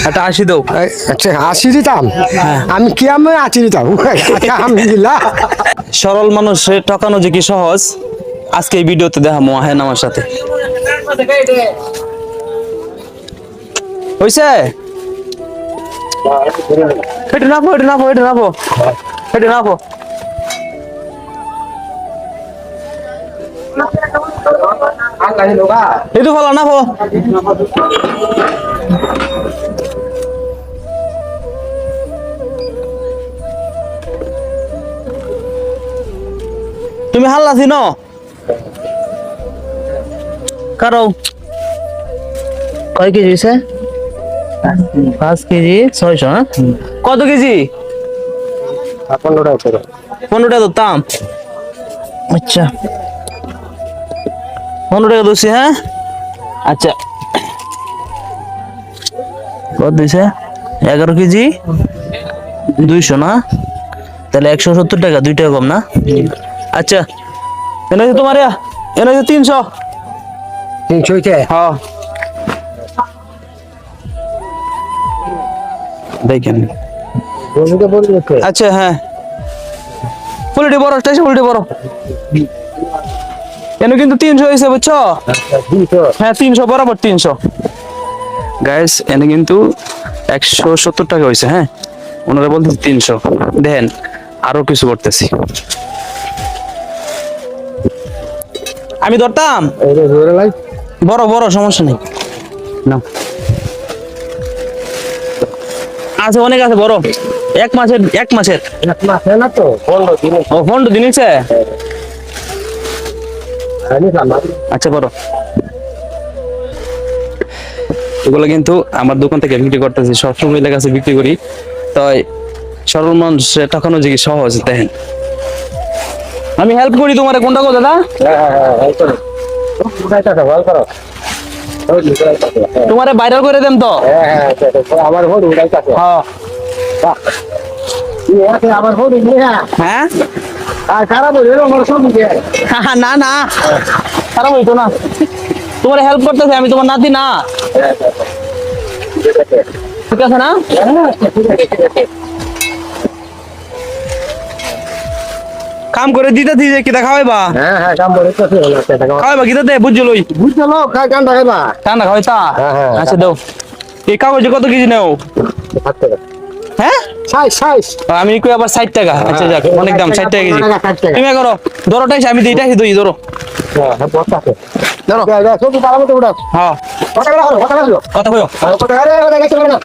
একটা 80 দাও। আচ্ছা 80 দিতাম, আমি কি আমি 80 দিতাম। আলহামদুলিল্লাহ। সরল মানুষের ঠকানো যে কি সহজ, আজকে এই ভিডিওতে দেখাবো। হ্যাঁ, আমার সাথে হইছে। এটা নাপো, এটা নাপো, এটা নাপো, এটা নাপো। itu kalau নাপো। তুমি হাল্লা ছিনো কারো কয় কেজি হইছে? 5 কেজি 600। হ্যাঁ, কত কেজি? 15 টাকা। 15 টাকা দাম। আচ্ছা 15 টাকা দোষী। হ্যাঁ আচ্ছা, কত দিছে? 11 কেজি 200 না, তাহলে 170 টাকা, 2 টাকা কম না? আচ্ছা এনে তোমার এনে 300। 300 কে? হ্যাঁ দেখেন। বলতে বলতে আচ্ছা হ্যাঁ, ফুলটি বড়, স্টেশন ফুলটি বড়। এনে কিন্তু 300 হয়েছে, বুঝছো? হ্যাঁ 300 বরাবর 300। গাইস এনে কিন্তু 170 টাকা হয়েছে। হ্যাঁ, ওনারা বলতেছে 300। দেখেন আরো কিছু করতেছি, আমি ধরতাম। বড় বড় সমস্যা নেই না, আছে অনেক আছে বড়। এক মাসের না তো 15 দিন। ও 15 দিন হয়েছে। আচ্ছা বড়, এগুলো কিন্তু আমার দোকান থেকে বিক্রি করতেছি, সবসময় এলাকা কাছে বিক্রি করি। তাই সরল মানুষের ঠকানো যে কি সহজ, দেখেন। আমি হেল্প করি তোমার, কোনটা কথা দাদা? তোমারে ভাইরাল করে দেন তো। আমার ভোট উড়াইতাছে। হ্যাঁ আমার ভোট নিয়া হ্যাঁ খারাপ হইলো আমার সব দিয়ে। না না, খারাপ হইতো না। তোমার হেল্প করতেছে, আমি তোমার নাতি না? ঠিক আছে না? কাম করে দিতে দিতে কি দেখাইবা? হ্যাঁ হ্যাঁ কাম করে তো হলো টাকা। খাইবা কি দিতে বুঝছো লই? বুঝলো কাম দেখাইবা। ঠান্ডা খাইতা? হ্যাঁ। আচ্ছা দাও। এই কাগজে কত কেজি নাও? 7 টাকা। হ্যাঁ সাইজ আমি কই আবার 60 টাকা। আচ্ছা যাক, অনেক দাম। 60 টাকা কেজি। 60 টাকা। তুমি করো, ধরোটাই আমি দিইটাই দই ধরো। হ্যাঁ বড় আছে। ধরো। সব পালামতে উড়া। হ্যাঁ কথা কইও। কথা কইও। কথা